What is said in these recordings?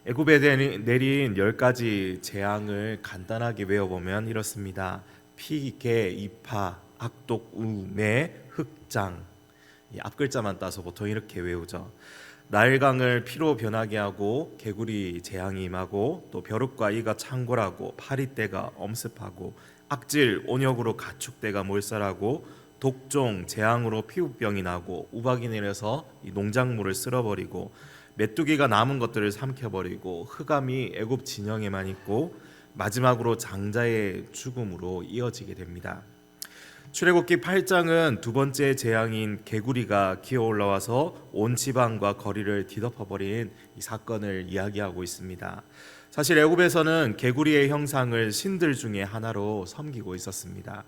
애굽에 내린 10가지 재앙을 간단하게 외워보면 이렇습니다. 피, 개, 이파, 악독, 우, 매, 흑장. 이 앞글자만 따서 보통 이렇게 외우죠. 나일강을 피로 변하게 하고 개구리 재앙이 임하고 또 벼룩과 이가 창궐하고 파리떼가 엄습하고 악질 온역으로 가축대가 몰살하고 독종 재앙으로 피부병이 나고 우박이 내려서 이 농작물을 쓸어버리고 메뚜기가 남은 것들을 삼켜버리고 흑암이 애굽 진영에만 있고 마지막으로 장자의 죽음으로 이어지게 됩니다. 출애굽기 8장은 두 번째 재앙인 개구리가 기어 올라와서 온 지방과 거리를 뒤덮어버린 이 사건을 이야기하고 있습니다. 사실 애굽에서는 개구리의 형상을 신들 중에 하나로 섬기고 있었습니다.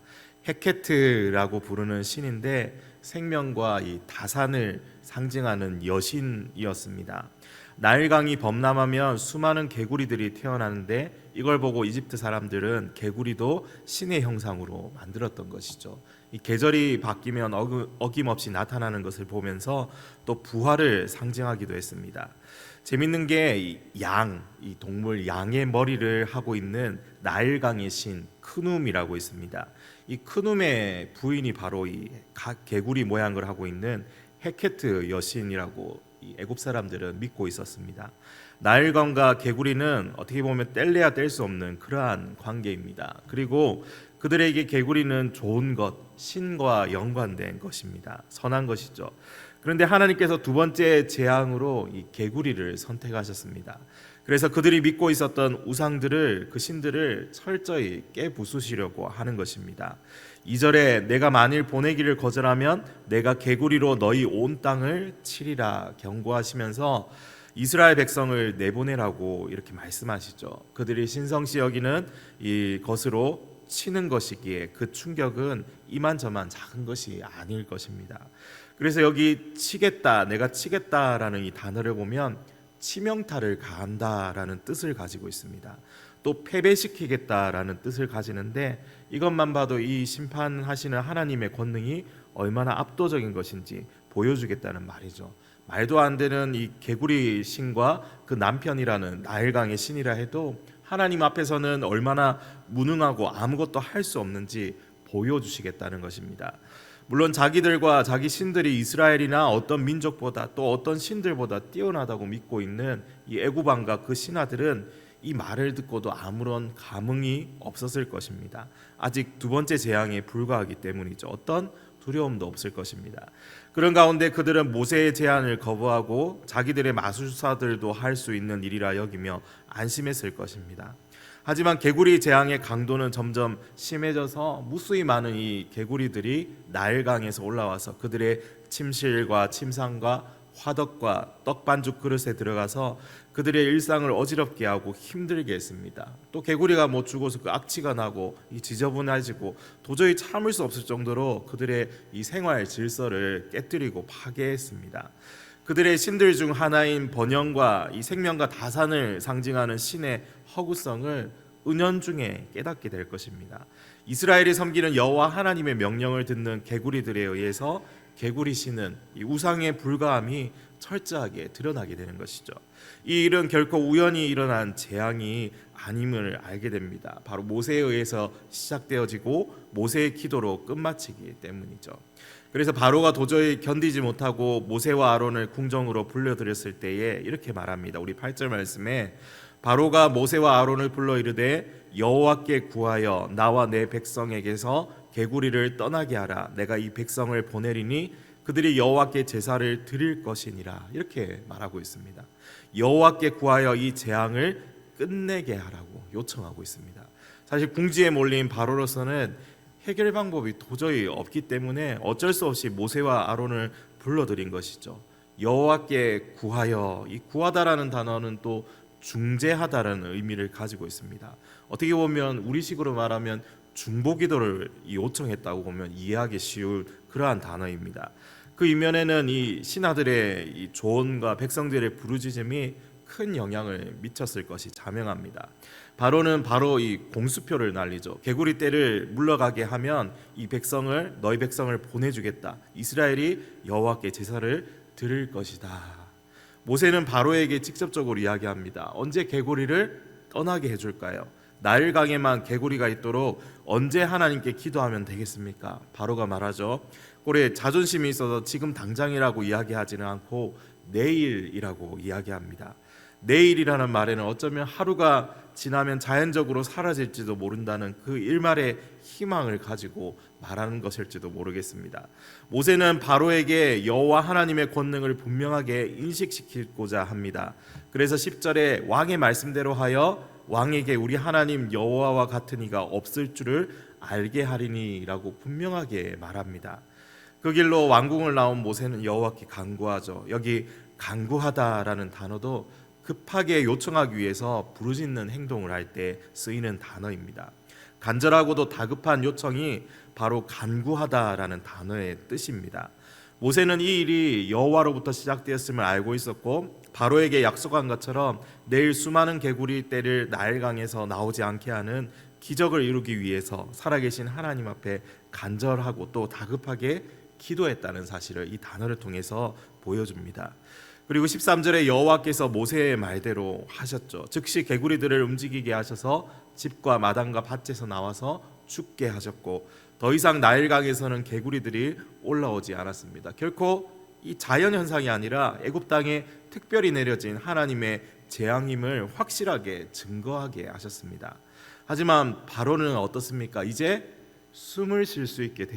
헤케트라고 부르는 신인데 생명과 이 다산을 상징하는 여신이었습니다. 나일강이 범람하면 수많은 개구리들이 태어나는데 이걸 보고 이집트 사람들은 개구리도 신의 형상으로 만들었던 것이죠. 이 계절이 바뀌면 어김없이 나타나는 것을 보면서 또 부활을 상징하기도 했습니다. 재밌는 게 이 동물 양의 머리를 하고 있는 나일강의 신 크눔이라고 있습니다. 이 크눔의 부인이 바로 이 개구리 모양을 하고 있는 헤케트 여신이라고 애굽 사람들은 믿고 있었습니다. 나일강과 개구리는 어떻게 보면 뗄래야 뗄 수 없는 그러한 관계입니다. 그리고 그들에게 개구리는 좋은 것, 신과 연관된 것입니다. 선한 것이죠. 그런데 하나님께서 두 번째 재앙으로 이 개구리를 선택하셨습니다. 그래서 그들이 믿고 있었던 우상들을, 그 신들을 철저히 깨부수시려고 하는 것입니다. 2절에 내가 만일 보내기를 거절하면 내가 개구리로 너희 온 땅을 치리라 경고하시면서 이스라엘 백성을 내보내라고 이렇게 말씀하시죠. 그들이 신성시 여기는 이 것으로 치는 것이기에 그 충격은 이만저만 작은 것이 아닐 것입니다. 그래서 여기 치겠다, 내가 치겠다라는 이 단어를 보면 치명타를 가한다라는 뜻을 가지고 있습니다. 또 패배시키겠다라는 뜻을 가지는데 이것만 봐도 이 심판하시는 하나님의 권능이 얼마나 압도적인 것인지 보여주겠다는 말이죠. 말도 안 되는 이 개구리 신과 그 남편이라는 나일강의 신이라 해도 하나님 앞에서는 얼마나 무능하고 아무것도 할 수 없는지 보여주시겠다는 것입니다. 물론 자기들과 자기 신들이 이스라엘이나 어떤 민족보다 또 어떤 신들보다 뛰어나다고 믿고 있는 이 애굽 왕과 그 신하들은 이 말을 듣고도 아무런 감흥이 없었을 것입니다. 아직 두 번째 재앙에 불과하기 때문이죠. 어떤 두려움도 없을 것입니다. 그런 가운데 그들은 모세의 제안을 거부하고 자기들의 마술사들도 할 수 있는 일이라 여기며 안심했을 것입니다. 하지만 개구리 재앙의 강도는 점점 심해져서 무수히 많은 이 개구리들이 나일강에서 올라와서 그들의 침실과 침상과 화덕과 떡반죽 그릇에 들어가서 그들의 일상을 어지럽게 하고 힘들게 했습니다. 또 개구리가 못 죽어서 그 악취가 나고 이 지저분해지고 도저히 참을 수 없을 정도로 그들의 이 생활 질서를 깨뜨리고 파괴했습니다. 그들의 신들 중 하나인 번영과 이 생명과 다산을 상징하는 신의 허구성을 은연중에 깨닫게 될 것입니다. 이스라엘이 섬기는 여호와 하나님의 명령을 듣는 개구리들에 의해서 개구리 신은 이 우상의 불가함이 철저하게 드러나게 되는 것이죠. 이 일은 결코 우연히 일어난 재앙이 아님을 알게 됩니다. 바로 모세에 의해서 시작되어지고 모세의 기도로 끝마치기 때문이죠. 그래서 바로가 도저히 견디지 못하고 모세와 아론을 궁정으로 불러들였을 때에 이렇게 말합니다. 우리 8절 말씀에 바로가 모세와 아론을 불러 이르되 여호와께 구하여 나와 내 백성에게서 개구리를 떠나게 하라. 내가 이 백성을 보내리니 그들이 여호와께 제사를 드릴 것이니라. 이렇게 말하고 있습니다. 여호와께 구하여 이 재앙을 끝내게 하라고 요청하고 있습니다. 사실 궁지에 몰린 바로로서는 해결 방법이 도저히 없기 때문에 어쩔 수 없이 모세와 아론을 불러들인 것이죠. 여호와께 구하여, 이 구하다라는 단어는 또 중재하다라는 의미를 가지고 있습니다. 어떻게 보면 우리식으로 말하면 중보기도를 요청했다고 보면 이해하기 쉬울 그러한 단어입니다. 그 이면에는 이 신하들의 이 조언과 백성들의 부르짖음이 큰 영향을 미쳤을 것이 자명합니다. 바로는 바로 이 공수표를 날리죠. 개구리 떼를 물러가게 하면 이 백성을, 너희 백성을 보내주겠다. 이스라엘이 여호와께 제사를 드릴 것이다. 모세는 바로에게 직접적으로 이야기합니다. 언제 개구리를 떠나게 해줄까요? 나일강에만 개구리가 있도록 언제 하나님께 기도하면 되겠습니까? 바로가 말하죠. 꼴에 자존심이 있어서 지금 당장이라고 이야기하지는 않고 내일이라고 이야기합니다. 내일이라는 말에는 어쩌면 하루가 지나면 자연적으로 사라질지도 모른다는 그 일말의 희망을 가지고 말하는 것일지도 모르겠습니다. 모세는 바로에게 여호와 하나님의 권능을 분명하게 인식시키고자 합니다. 그래서 10절에 왕의 말씀대로 하여 왕에게 우리 하나님 여호와와 같은 이가 없을 줄을 알게 하리니라고 분명하게 말합니다. 그 길로 왕궁을 나온 모세는 여호와께 간구하죠. 여기 간구하다라는 단어도 급하게 요청하기 위해서 부르짖는 행동을 할 때 쓰이는 단어입니다. 간절하고도 다급한 요청이 바로 간구하다라는 단어의 뜻입니다. 모세는 이 일이 여호와로부터 시작되었음을 알고 있었고 바로에게 약속한 것처럼 내일 수많은 개구리 떼를 나일강에서 나오지 않게 하는 기적을 이루기 위해서 살아계신 하나님 앞에 간절하고 또 다급하게 기도했다는 사실을 이 단어를 통해서 보여줍니다. 그리고 13절에 여호와께서 모세의 말대로 하셨죠. 즉시 개구리들을 움직이게 하셔서 집과 마당과 밭에서 나와서 죽게 하셨고 더 이상 나일강에서는 개구리들이 올라오지 않았습니다. 결코 이 자연현상이 아니라 애굽 땅에 특별히 내려진 하나님의 재앙임을 확실하게 증거하게 하셨습니다. 하지만 바로는 어떻습니까? 이제 숨을 쉴 수 있게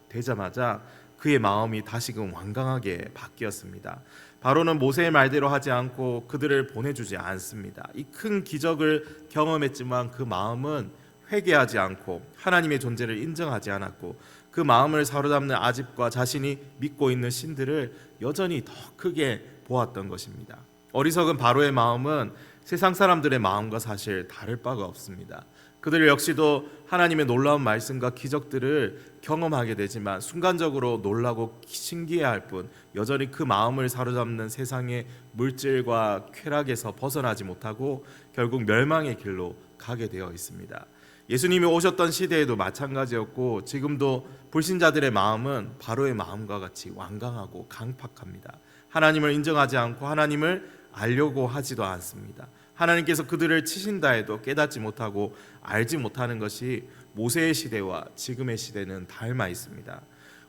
되자마자 그의 마음이 다시금 완강하게 바뀌었습니다. 바로는 모세의 말대로 하지 않고 그들을 보내주지 않습니다. 이 큰 기적을 경험했지만 그 마음은 회개하지 않고 하나님의 존재를 인정하지 않았고 그 마음을 사로잡는 아집과 자신이 믿고 있는 신들을 여전히 더 크게 보았던 것입니다. 어리석은 바로의 마음은 세상 사람들의 마음과 사실 다를 바가 없습니다. 그들 역시도 하나님의 놀라운 말씀과 기적들을 경험하게 되지만 순간적으로 놀라고 신기해할 뿐 여전히 그 마음을 사로잡는 세상의 물질과 쾌락에서 벗어나지 못하고 결국 멸망의 길로 가게 되어 있습니다. 예수님이 오셨던 시대에도 마찬가지였고 지금도 불신자들의 마음은 바로의 마음과 같이 완강하고 강팍합니다. 하나님을 인정하지 않고 하나님을 알려고 하지도 않습니다. 하나님께서 그들을 치신다 해도 깨닫지 못하고 알지 못하는 것이 모세의 시대와 지금의 시대는 닮아 있습니다.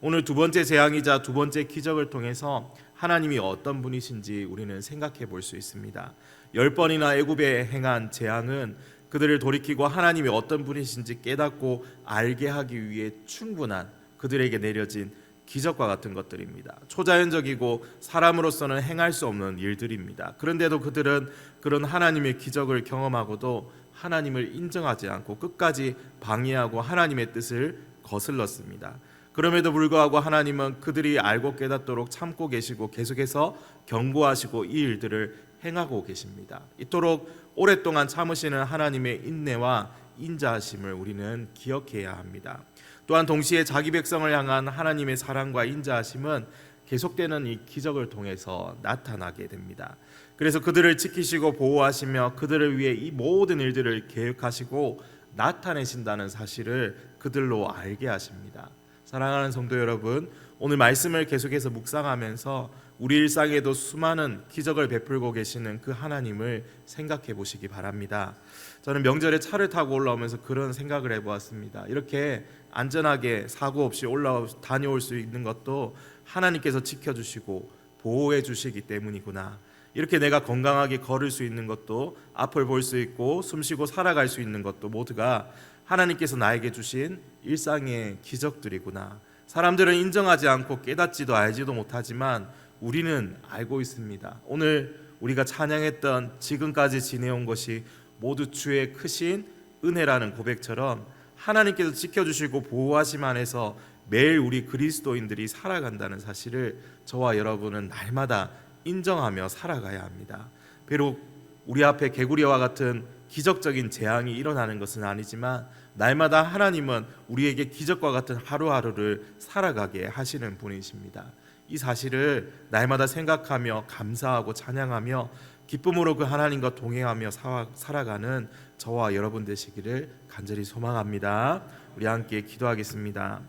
오늘 두 번째 재앙이자 두 번째 기적을 통해서 하나님이 어떤 분이신지 우리는 생각해 볼 수 있습니다. 10번이나 애굽에 행한 재앙은 그들을 돌이키고 하나님이 어떤 분이신지 깨닫고 알게 하기 위해 충분한 그들에게 내려진 기적과 같은 것들입니다. 초자연적이고 사람으로서는 행할 수 없는 일들입니다. 그런데도 그들은 그런 하나님의 기적을 경험하고도 하나님을 인정하지 않고 끝까지 방해하고 하나님의 뜻을 거슬렀습니다. 그럼에도 불구하고 하나님은 그들이 알고 깨닫도록 참고 계시고 계속해서 경고하시고 이 일들을 행하고 계십니다. 이토록 오랫동안 참으시는 하나님의 인내와 인자하심을 우리는 기억해야 합니다. 또한 동시에 자기 백성을 향한 하나님의 사랑과 인자하심은 계속되는 이 기적을 통해서 나타나게 됩니다. 그래서 그들을 지키시고 보호하시며 그들을 위해 이 모든 일들을 계획하시고 나타내신다는 사실을 그들로 알게 하십니다. 사랑하는 성도 여러분, 오늘 말씀을 계속해서 묵상하면서 우리 일상에도 수많은 기적을 베풀고 계시는 그 하나님을 생각해 보시기 바랍니다. 저는 명절에 차를 타고 올라오면서 그런 생각을 해보았습니다. 이렇게 안전하게 사고 없이 다녀올 수 있는 것도 하나님께서 지켜주시고 보호해 주시기 때문이구나. 이렇게 내가 건강하게 걸을 수 있는 것도, 앞을 볼 수 있고 숨쉬고 살아갈 수 있는 것도 모두가 하나님께서 나에게 주신 일상의 기적들이구나. 사람들은 인정하지 않고 깨닫지도 알지도 못하지만 우리는 알고 있습니다. 오늘 우리가 찬양했던 지금까지 지내온 것이 모두 주의 크신 은혜라는 고백처럼 하나님께서 지켜주시고 보호하심 안에서 매일 우리 그리스도인들이 살아간다는 사실을 저와 여러분은 날마다 인정하며 살아가야 합니다. 비록 우리 앞에 개구리와 같은 기적적인 재앙이 일어나는 것은 아니지만 날마다 하나님은 우리에게 기적과 같은 하루하루를 살아가게 하시는 분이십니다. 이 사실을 날마다 생각하며 감사하고 찬양하며 기쁨으로 그 하나님과 동행하며 살아가는 저와 여러분 되시기를 간절히 소망합니다. 우리 함께 기도하겠습니다.